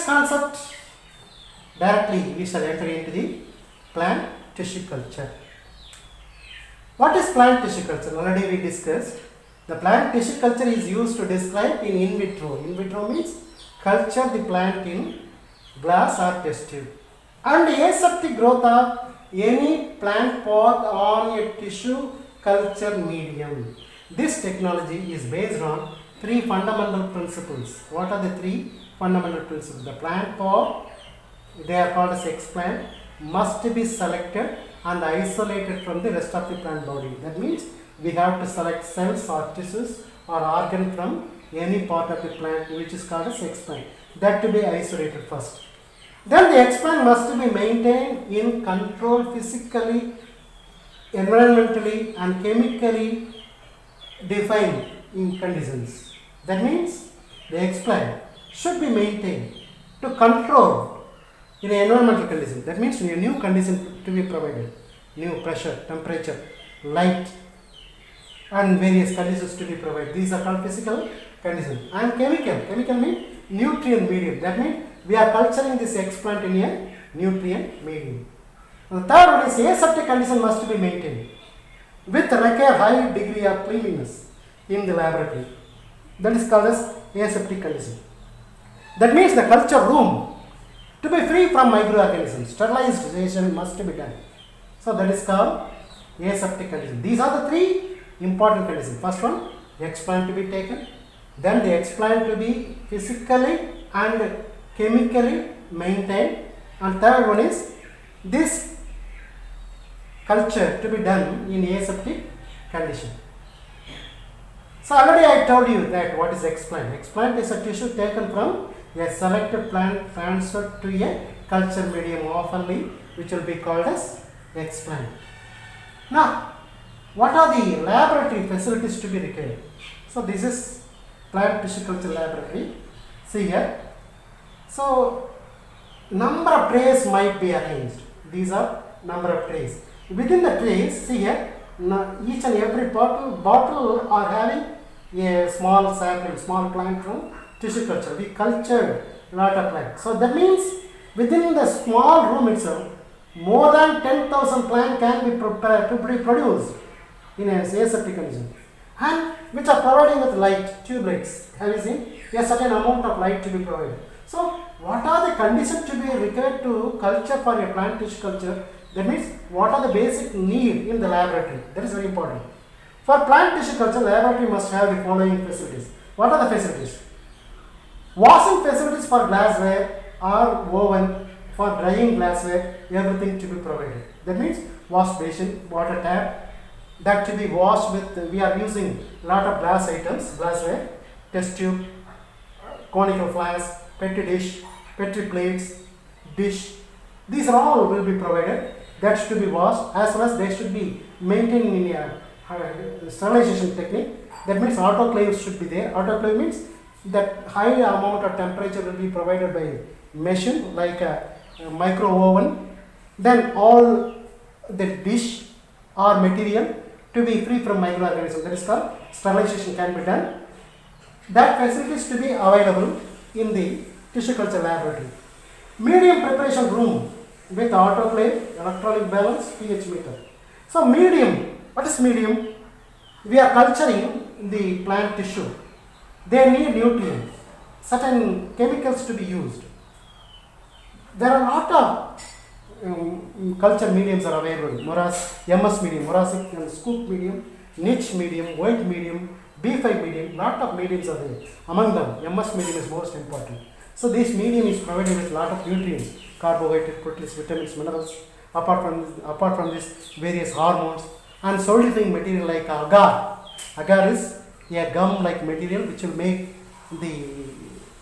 concept, directly we shall enter into the plant tissue culture. What is plant tissue culture? Already we discussed. The plant tissue culture is used to describe in vitro. In vitro means culture the plant in glass or test tube. And aseptic growth of any plant pot on a tissue culture medium. This technology is based on three fundamental principles. What are the three fundamental principles? The plant pot, they are called as explant, must be selected and isolated from the rest of the plant body. That means we have to select cells or tissues or organ from any part of the plant which is called as explant. That to be isolated first. Then the explant must be maintained in control physically, environmentally and chemically defined in conditions. That means the explant should be maintained to control in an environmental condition. That means a new condition to be provided. New pressure, temperature, light and various conditions to be provided. These are called physical conditions. And chemical. Chemical means nutrient medium. That means we are culturing this explant in a nutrient medium. The third one is aseptic condition must be maintained with require high degree of cleanliness in the laboratory. That is called as aseptic condition. That means the culture room to be free from microorganisms. Sterilization must be done. So that is called aseptic condition. These are the three important conditions. First one, the explant to be taken. Then the explant to be physically and chemically maintained. And third one is this culture to be done in aseptic condition. So already I told you that what is explant. Explant is a tissue taken from a selected plant transferred to a culture medium oftenly, which will be called as explant. Now, what are the laboratory facilities to be required? So this is plant tissue culture laboratory. See here. So number of trays might be arranged. These are number of trays. Within the trays, see here, each and every bottle are having a small sampling, small plant from tissue culture. We cultured a lot of plant. So that means within the small room itself, more than 10,000 plants can be produced in a aseptic condition, and which are providing with light, tube lights. Have you seen? A certain amount of light to be provided. So what are the conditions to be required to culture for a plant tissue culture? That means what are the basic need in the laboratory? That is very important. For plant tissue culture, laboratory must have the following facilities. What are the facilities? Washing facilities for glassware or oven, for drying glassware, everything to be provided. That means wash basin, water tap, that to be washed with, we are using lot of glass items, glassware, test tube, conical flask, petri dish, petri plates, dish. These are all will be provided. That should be washed, as well as they should be maintained in a sterilization technique. That means autoclave should be there. Autoclave means that high amount of temperature will be provided by machine like a micro oven. Then all the dish or material to be free from microorganisms. That is called sterilization can be done. That facilities to be available in the tissue culture laboratory. Medium preparation room with autoclave, electronic balance, pH meter. So medium, what is medium? We are culturing the plant tissue. They need nutrients, certain chemicals to be used. There are a lot of culture mediums are available. MS medium, Morassic and scoop medium, niche medium, white medium, B5 medium, lot of mediums are there. Among them, MS medium is most important. So this medium is provided with lot of nutrients, carbohydrates, proteins, vitamins, minerals, apart from this various hormones and solidifying material like agar. Agar is a gum like material which will make the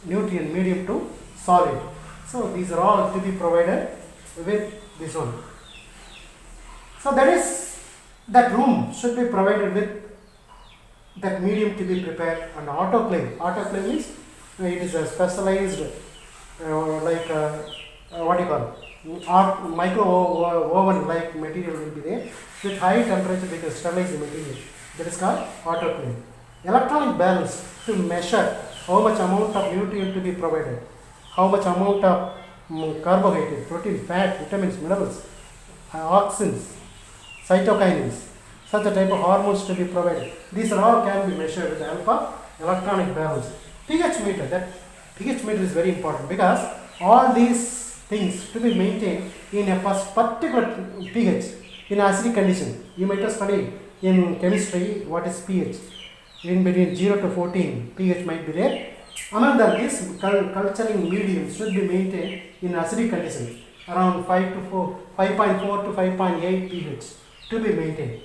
nutrient medium to solid. So these are all to be provided with this one. So that room should be provided with that medium to be prepared. And autoclave. Autoclave means it is a specialized what do you call it? Micro oven like material will be there with high temperature because sterilize the material. That is called autoclave. Electronic balance to measure how much amount of nutrient to be provided. how much amount of carbohydrate, protein, fat, vitamins, minerals, auxins, cytokinins, such a type of hormones to be provided. These are all can be measured with the help of electronic balance. pH meter, that pH meter is very important because all these things to be maintained in a particular pH in acidic condition. You might have studied in chemistry what is pH. In between 0 to 14 pH might be there. Among them, this culturing medium should be maintained in acidic condition around 5.4 to 5.8 pH to be maintained.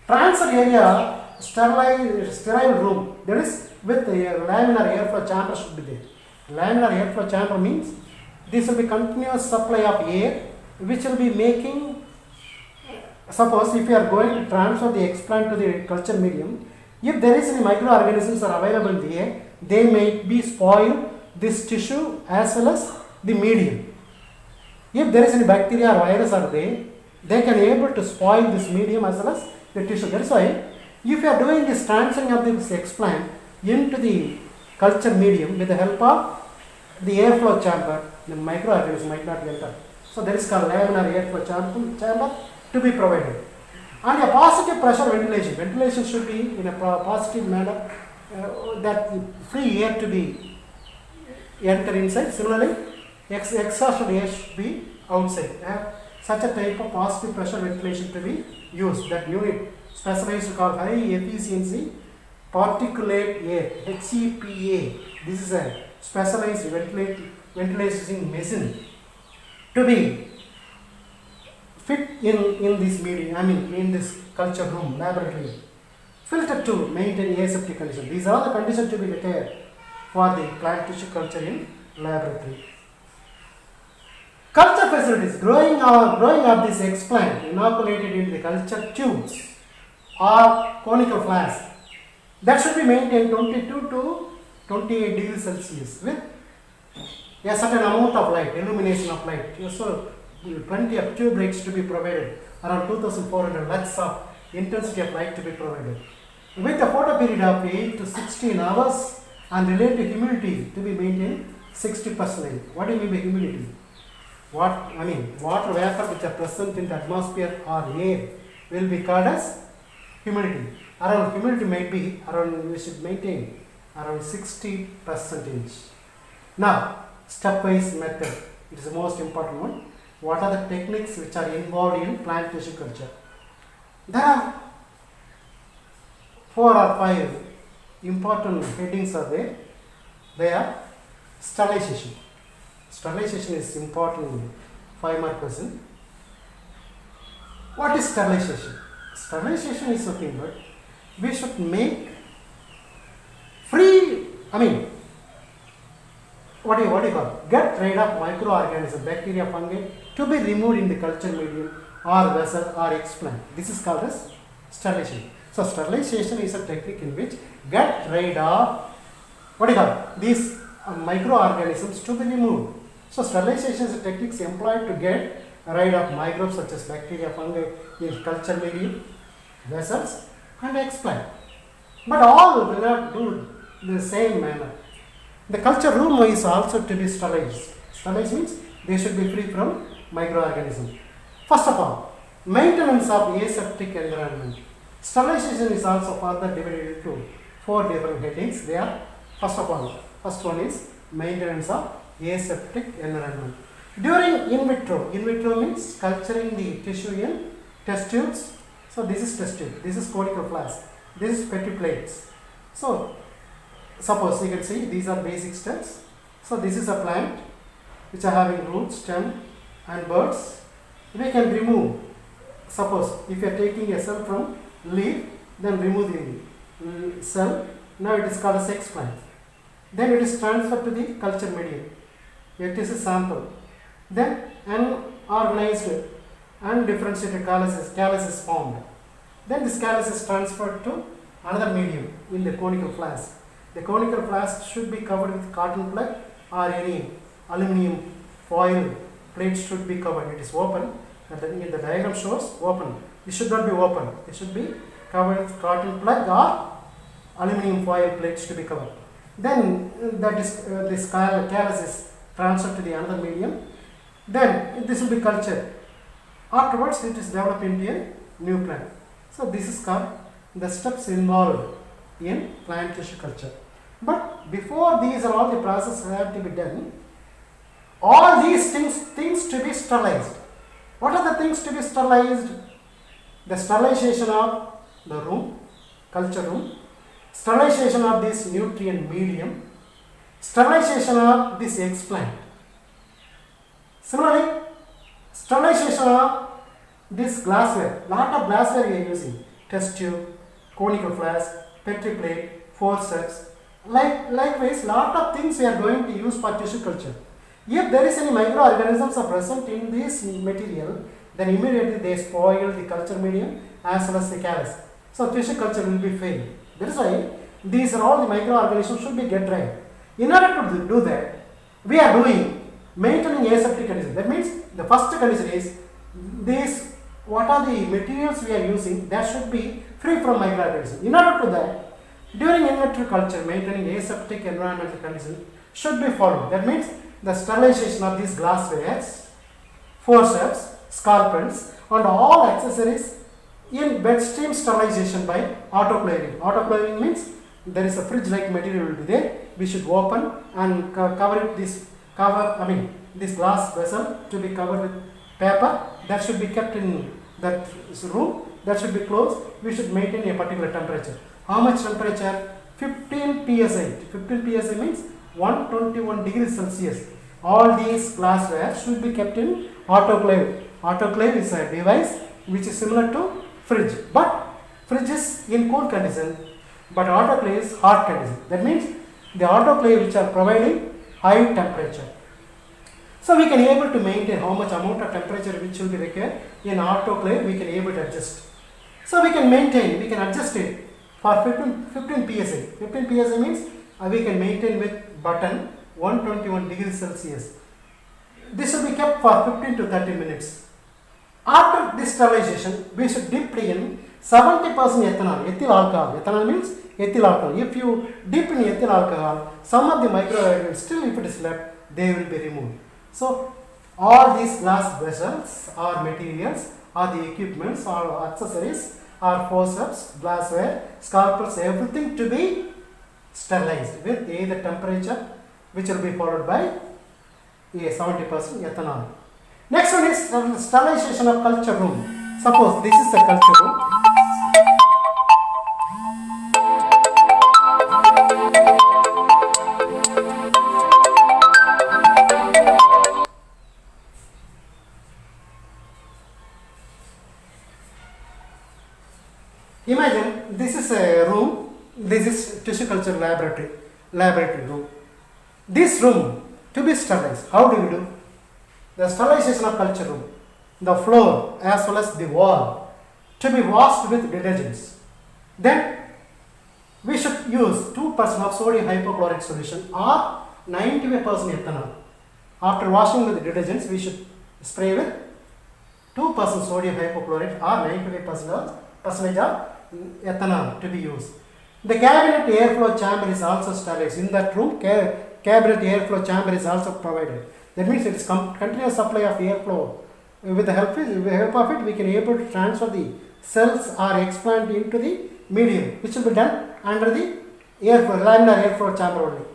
Transfer area, sterile room, that is with the laminar airflow chamber should be there. Laminar airflow chamber means this will be continuous supply of air which will be making, suppose if you are going to transfer the explant to the culture medium, if there is any microorganisms are available in the air, they may be spoil this tissue as well as the medium. If there is any bacteria or virus are there, they can able to spoil this medium as well as the tissue. That is why if you are doing this transferring of this explant into the culture medium with the help of the airflow chamber, the microorganisms might not enter. So there is called laminar airflow chamber to be provided. And a positive pressure ventilation. Ventilation should be in a positive manner that free air to be enter inside. Similarly, exhausted air should be outside. Such a type of positive pressure ventilation to be used. That unit specialized called high efficiency particulate air, HEPA. This is a specialized ventilation machine to be fit in this medium, in this culture room, laboratory. Filter to maintain aseptic condition. These are the conditions to be required for the plant tissue culture in laboratory. Culture facilities, growing up this explant inoculated into the culture tubes or conical flasks, that should be maintained 22 to 28 degrees Celsius with a certain amount of light, illumination of light. So plenty of tube lights to be provided, around 2400 lux of intensity of light to be provided. With a photo period of 8 to 16 hours and relative humidity to be maintained 60%. What do you mean by humidity? Water vapor which are present in the atmosphere or air will be called as humidity. Around humidity might be around, we should maintain around 60%. Now, stepwise method, it is the most important one. What are the techniques which are involved in plant tissue culture? There are 4 or 5 important headings are there. They are sterilization. Sterilization is important 5 mark question. What is sterilization? Sterilization is nothing but we should make free, what do you call? Get rid of microorganisms, bacteria, fungi to be removed in the culture medium or vessel or explant. This is called as sterilization. So sterilization is a technique in which get rid of these microorganisms to be removed. So sterilization is a technique employed to get rid of microbes such as bacteria, fungi in culture medium, vessels and explant. But all will not do the same manner. The culture room is also to be sterilized. Sterilized means they should be free from microorganisms. First of all, maintenance of aseptic environment. Sterilization is also further divided into 4 different headings. They are, first one is maintenance of aseptic environment. During in vitro means culturing the tissue in test tubes. So this is test tube, this is conical flask, this is petri plates. So suppose you can see these are basic steps. So this is a plant which are having roots, stem and buds. We can remove, suppose if you are taking a cell from leaf, then remove the cell. Now it is called a sex plant. Then it is transferred to the culture medium. It is a sample. Then unorganized undifferentiated callus is formed. Then this callus is transferred to another medium in the conical flask. The conical flask should be covered with cotton plug or any aluminum foil plates should be covered. It is open. The diagram shows open. It should not be open. It should be covered with cotton plug or aluminum foil plates to be covered. Then that is this callus is transferred to the another medium. Then this will be cultured. Afterwards, it is developed into a new plant. So this is called the steps involved in plant tissue culture. But before these are all the processes have to be done, all these things to be sterilized. What are the things to be sterilized? The sterilization of the room, culture room, sterilization of this nutrient medium, sterilization of this explant. Similarly, sterilization of this glassware. Lot of glassware we are using. Test tube, conical flask, petri plate, forceps. Likewise, lot of things we are going to use for tissue culture. If there is any microorganisms are present in this material, then immediately they spoil the culture medium as well as the callus. So tissue culture will be failed. That is why these are all the microorganisms should be get dried. In order to do that, we are doing maintaining aseptic condition. That means the first condition is this, what are the materials we are using, that should be free from microorganisms. In order to that, during in vitro culture, maintaining aseptic environmental condition should be followed. That means the sterilization of these glasswares, forceps, scalpels and all accessories in bedstream sterilization by autoclaving. Autoclaving means there is a fridge like material will be there. We should open and cover it, this glass vessel to be covered with paper that should be kept in that room, that should be closed. We should maintain a particular temperature. How much temperature? 15 psi. 15 psi means 121 degrees Celsius. All these glassware should be kept in autoclave. Autoclave is a device which is similar to fridge, but fridge is in cool condition, but autoclave is hot condition. That means the autoclave which are providing high temperature. So we can able to maintain how much amount of temperature which will be required in autoclave. We can able to adjust. So we can maintain, we can adjust it for 15 psi. 15 psi means we can maintain with button 121 degrees Celsius. This will be kept for 15 to 30 minutes. After this sterilization, we should dip in 70% ethanol, ethyl alcohol. Ethanol means ethyl alcohol. If you dip in ethyl alcohol, some of the microorganisms, still if it is left, they will be removed. So all these glass vessels or materials or the equipments or accessories or forceps, glassware, scalpels, everything to be sterilized with either temperature which will be followed by a 70% ethanol. Next one is sterilization of culture room. Suppose this is a culture room. Imagine this is a room, this is tissue culture laboratory room. This room to be sterilized, how do we do? The sterilization of culture room, the floor as well as the wall to be washed with detergents. Then we should use 2% of sodium hypochlorite solution or 95% ethanol. After washing with detergents, we should spray with 2% sodium hypochlorite or 95% of ethanol to be used. The cabinet airflow chamber is also sterilized. In that room, cabinet airflow chamber is also provided. That means it is continuous supply of airflow. With the help of it, we can able to transfer the cells or explant into the medium, which will be done under the laminar airflow chamber only.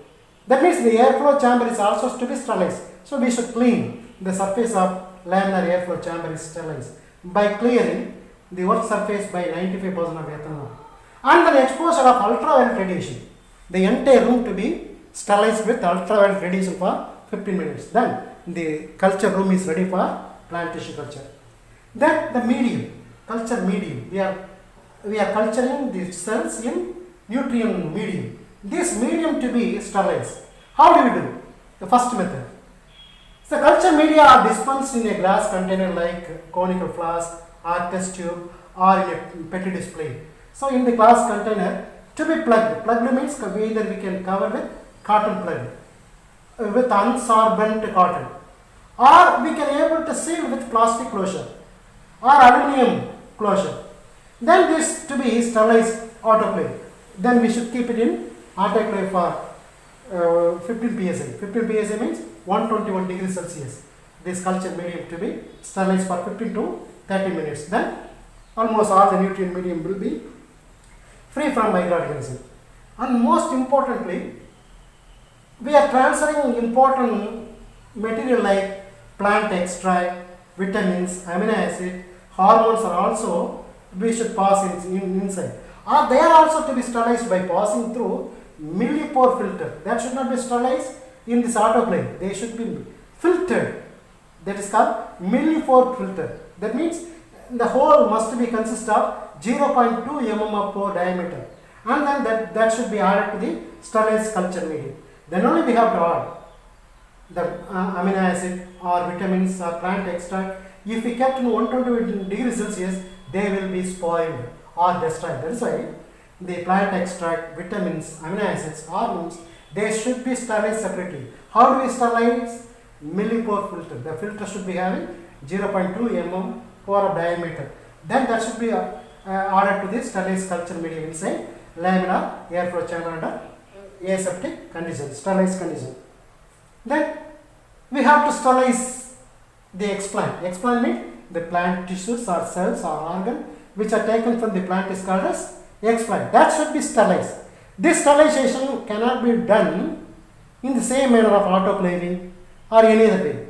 That means the airflow chamber is also to be sterilized. So we should clean the surface of laminar airflow chamber is sterilized by clearing the work surface by 95% of ethanol. And the exposure of ultraviolet radiation. The entire room to be sterilized with ultraviolet radiation for 15 minutes. Then the culture room is ready for plant tissue culture. Then the medium, culture medium. We are culturing the cells in nutrient medium. This medium to be sterilized. How do we do? The first method. The culture media are dispensed in a glass container like conical flask or test tube or in a petri display. So in the glass container to be plugged. Plugged means either we can cover with cotton plug, with unsorbent cotton, or we can able to seal with plastic closure or aluminum closure. Then this to be sterilized autoclave. Then we should keep it in autoclave for 15 psi. 15 psi means 121 degrees Celsius. This culture medium to be sterilized for 15 to 30 minutes. Then almost all the nutrient medium will be free from microorganisms. And most importantly, we are transferring important material like plant extract, vitamins, amino acid, hormones are also we should pass inside. Or they are also to be sterilized by passing through millipore filter. That should not be sterilized in this autoclave. They should be filtered. That is called millipore filter. That means the hole must be consist of 0.2 mm of pore diameter, and then that should be added to the sterilized culture medium. Then only we have to add the amino acid or vitamins or plant extract. If we kept in 120 degrees Celsius, they will be spoiled or destroyed. That is why the plant extract, vitamins, amino acids, hormones, they should be sterilized separately. How do we sterilize? Millipore filter. The filter should be having 0.2 mm pore of diameter. Then that should be added to the sterilized culture medium inside laminar airflow chamber under aseptic condition, sterilized condition. Then we have to sterilize the explant. Explant means the plant tissues or cells or organ which are taken from the plant is called as explant. That should be sterilized. This sterilization cannot be done in the same manner of autoclaving or any other way.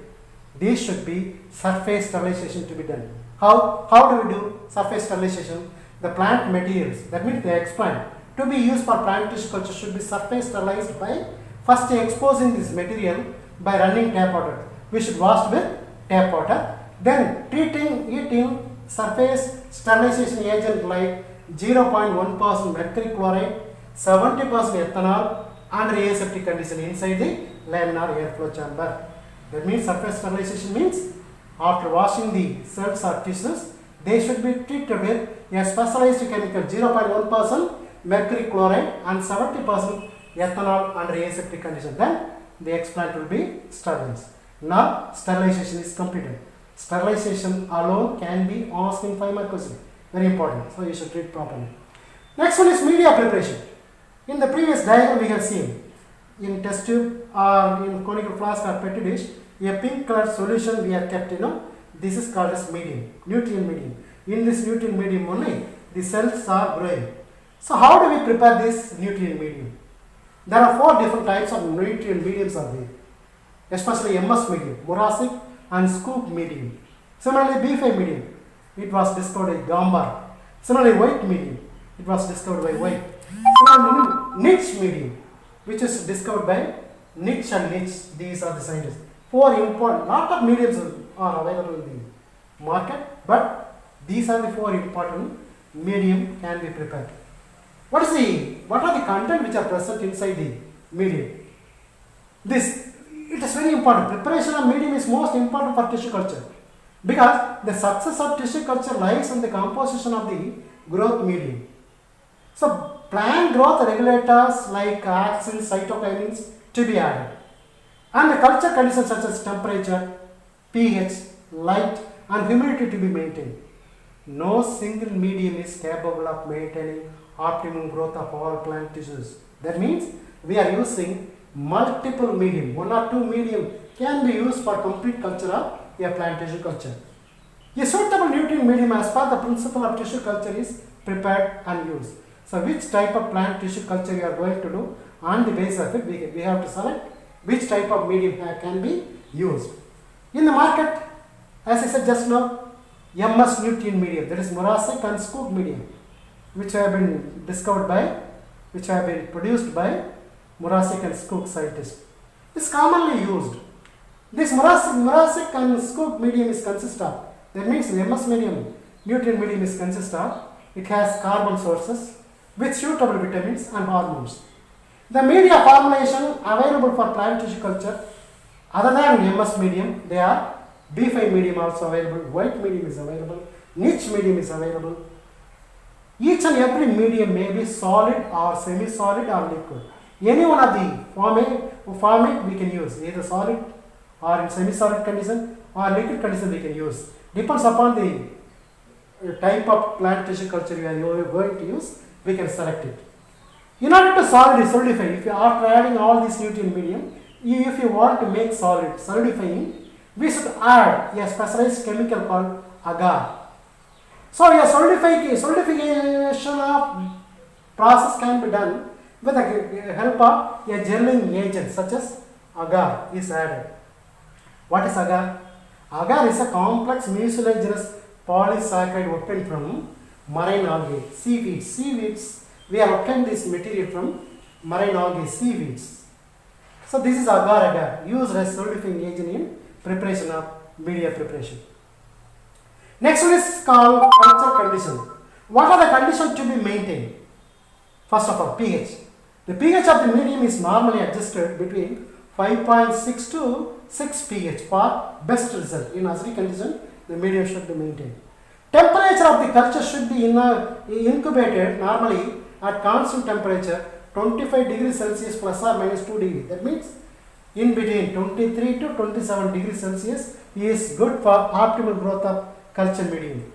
These should be surface sterilization to be done. How do we do surface sterilization? The plant materials, that means the explant, to be used for plant tissue culture should be surface sterilized by first exposing this material by running tap water. We should wash with tap water. Then treating it in surface sterilization agent like 0.1% mercury chloride, 70% ethanol under aseptic condition inside the laminar airflow chamber. That means surface sterilization means after washing the cells or tissues, they should be treated with a specialized chemical 0.1% mercury chloride and 70% ethanol under aseptic condition. Then the explant will be sterilized. Now sterilization is completed. Sterilization alone can be asked in 5 mark question. Very important. So you should treat properly. Next one is media preparation. In the previous diagram we have seen in test tube or in conical flask or petri dish, a pink colored solution we are kept, this is called as medium, nutrient medium. In this nutrient medium only the cells are growing. So how do we prepare this nutrient medium? There are 4 different types of nutrient mediums are there, especially MS medium, Murasic and Scoop medium. Similarly B5 medium, it was discovered by Gambar. Similarly white medium, it was discovered by White. Similarly niche medium, which is discovered by Niche and Niche. These are the scientists. 4 important, lot of mediums are available in the market, but these are the 4 important medium can be prepared. What are the content which are present inside the medium? It is very important. Preparation of medium is most important for tissue culture because the success of tissue culture lies in the composition of the growth medium. So plant growth regulators like auxins, cytokinins to be added, and the culture conditions such as temperature, pH, light and humidity to be maintained. No single medium is capable of maintaining optimum growth of all plant tissues. That means we are using multiple medium. 1 or 2 medium can be used for complete culture of a plant tissue culture. A suitable nutrient medium as per the principle of tissue culture is prepared and used. So which type of plant tissue culture we are going to do, on the basis of it we have to select which type of medium can be used. In the market, as I said just now, MS nutrient medium, that is Murasic and Scoop medium, which have been produced by Murasic and Scoop scientists, is commonly used. This Murasic and Scoop medium is consist of, that means the MS medium, nutrient medium is consist of, it has carbon sources with suitable vitamins and hormones. The media formulation available for plant tissue culture, other than MS medium, they are B5 medium also available, white medium is available, niche medium is available. Each and every medium may be solid or semi-solid or liquid. Any one of the format we can use, either solid or in semi-solid condition or liquid condition we can use. Depends upon the type of plant tissue culture we are going to use, we can select it. In order to solidify, if you after adding all these nutrient medium, if you want to make solidifying, we should add a specialized chemical called agar. So a solidification of process can be done with the help of a gelling agent such as agar is added. What is agar? Agar is a complex mucilaginous polysaccharide obtained from marine algae, seaweeds. Seaweeds, we have obtained this material from marine algae, seaweeds. So this is agar used as solidifying agent in preparation of media preparation. Next one is called culture condition. What are the conditions to be maintained? First of all, pH. The pH of the medium is normally adjusted between 5.6 to 6 pH for best result. In acidic condition, the medium should be maintained. Temperature of the culture should be incubated normally at constant temperature 25 degrees Celsius plus or minus 2 degrees. That means in between 23 to 27 degrees Celsius is good for optimal growth of culture medium.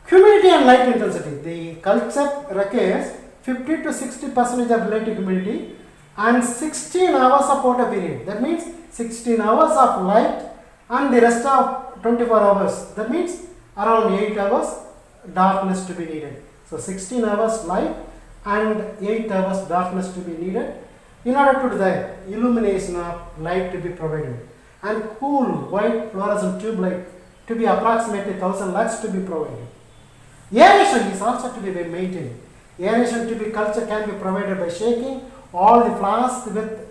Humidity and light intensity. The culture requires 50 to 60% of relative humidity and 16 hours of photo period. That means 16 hours of light and the rest of 24 hours. That means around 8 hours darkness to be needed. So 16 hours light and 8 hours darkness to be needed in order to the illumination of light to be provided, and cool white fluorescent tube light to be approximately 1000 lux to be provided. Aeration is also to be maintained. Aeration to be culture can be provided by shaking all the flasks with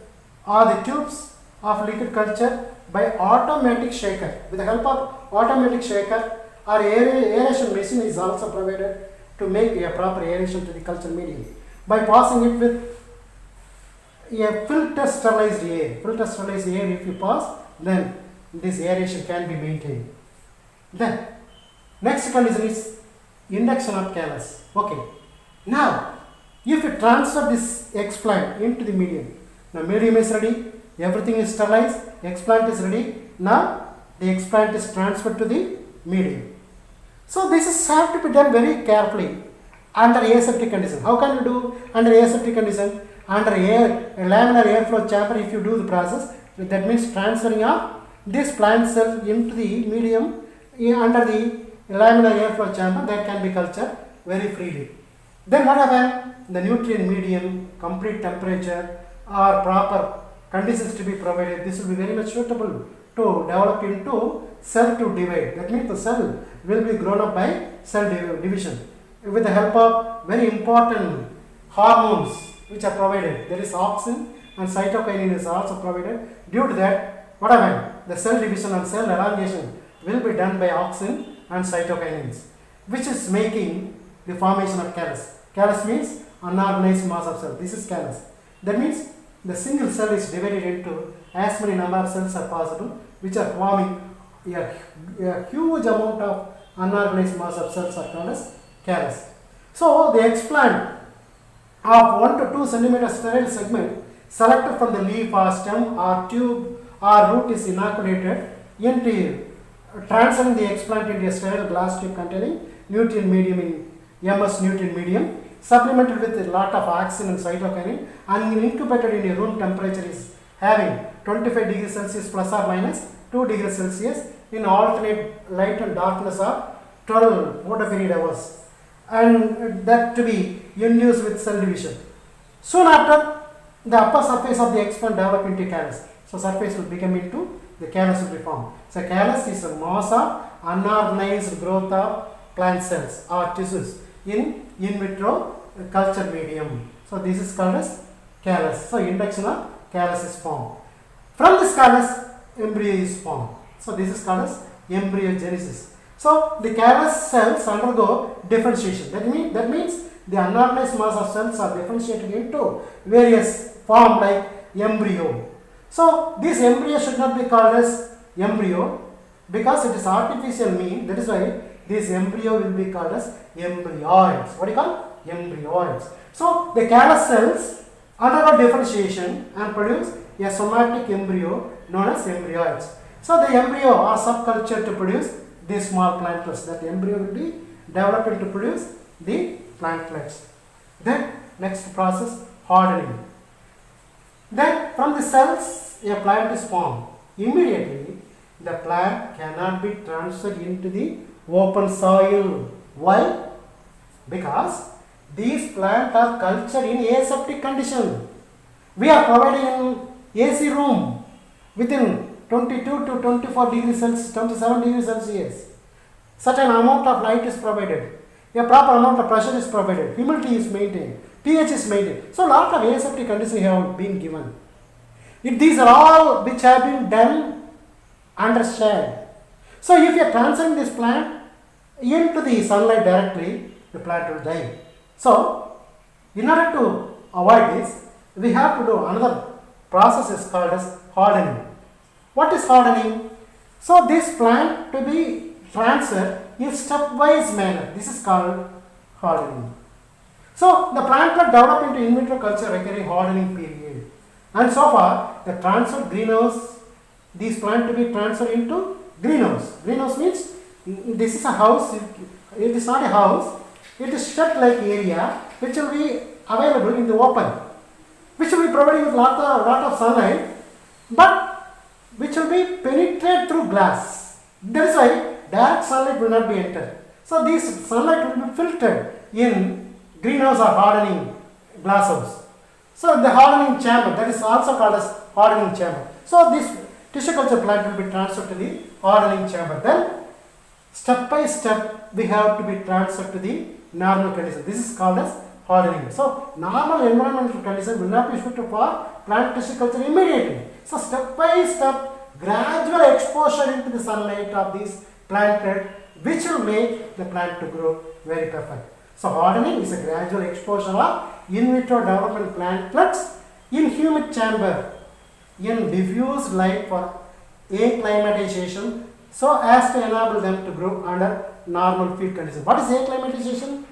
or the tubes of liquid culture by automatic shaker. With the help of automatic shaker or aeration machine is also provided to make a proper aeration to the culture medium by passing it with a filter sterilized air. Filter sterilized air if you pass, then this aeration can be maintained. Then next condition is induction of callus. Okay. Now if you transfer this explant into the medium, now medium is ready, everything is sterilized, explant is ready. Now the explant is transferred to the medium. So this is have to be done very carefully under aseptic condition. How can you do under aseptic condition? Under laminar airflow chamber, if you do the process, that means transferring of this plant cell into the medium under the laminar airflow chamber, that can be cultured very freely. Then what happens? The nutrient medium, complete temperature or proper conditions to be provided. This will be very much suitable to develop into cell to divide. That means the cell will be grown up by cell division with the help of very important hormones which are provided. There is auxin and cytokinin is also provided. Due to that, what happens? The cell division and cell elongation will be done by auxin and cytokinins, which is making the formation of callus. Callus means unorganized mass of cell. This is callus. That means the single cell is divided into as many number of cells as possible, which are forming a huge amount of unorganized mass of cells are called as callus. So the explant of 1 to 2 centimeter sterile segment selected from the leaf or stem or tube or root is inoculated into transferring the explant into a sterile glass tube containing nutrient medium in MS nutrient medium, supplemented with a lot of auxin and cytokinin, and incubated in a room temperature is having 25 degrees Celsius plus or minus 2 degrees Celsius in alternate light and darkness of 12 photoperiod hours, and that to be induced with cell division. Soon after, the upper surface of the explant develop into callus. So surface will become into the callus will be formed. So callus is a mass of unorganized growth of plant cells or tissues in vitro culture medium. So this is called as callus. So induction of callus is formed. From this callus, embryo is formed. So this is called as embryogenesis. So the callus cells undergo differentiation. That means the unorganized mass of cells are differentiated into various forms like embryo. So this embryo should not be called as embryo because it is artificial mean. That is why this embryo will be called as embryoids. What do you call? Embryoids. So the callus cells undergo differentiation and produce a somatic embryo known as embryoids. So the embryo or subculture to produce these small plantlets. That embryo will be developed to produce the plantlets. Then Next process, hardening. Then from the cells a plant is formed. Immediately the plant cannot be transferred into the open soil. Why? Because these plants are cultured in aseptic condition. We are providing an AC room within 22 to 24 degrees Celsius, 27 degrees Celsius. Certain amount of light is provided. A proper amount of pressure is provided. Humidity is maintained. pH is maintained. So, lot of aseptic conditions have been given. If these are all which have been done under shade. So, if you are transferring this plant into the sunlight directly, the plant will die. So, in order to avoid this, we have to do another process is called as hardening. What is hardening? So, this plant to be transferred in stepwise manner. This is called hardening. So, the plant will develop into in vitro culture requiring hardening period. And so far, the transferred greenhouse, these plant to be transferred into greenhouse. Greenhouse means this is a house. It is not a house. It is shed-like area which will be available in the open, which will be providing with lot of sunlight, but which will be penetrated through glass. That is why direct sunlight will not be entered. So this sunlight will be filtered in greenhouse or hardening glass house. So the hardening chamber, that is also called as hardening chamber. So this tissue culture plant will be transferred to the hardening chamber. Then step by step we have to be transferred to the normal condition. This is called as hardening. So normal environmental condition will not be suitable for plant tissue culture immediately. So step by step gradual exposure into the sunlight of these plant which will make the plant to grow very perfect. So hardening is a gradual exposure of in vitro development plant plants in humid chamber in diffused light for acclimatization so as to enable them to grow under normal field conditions. What is acclimatization?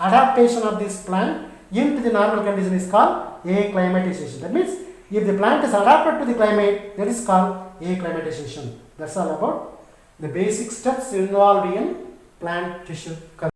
Adaptation of this plant into the normal condition is called acclimatization. That means if the plant is adapted to the climate, that is called acclimatization. That's all about the basic steps involved in plant tissue culture.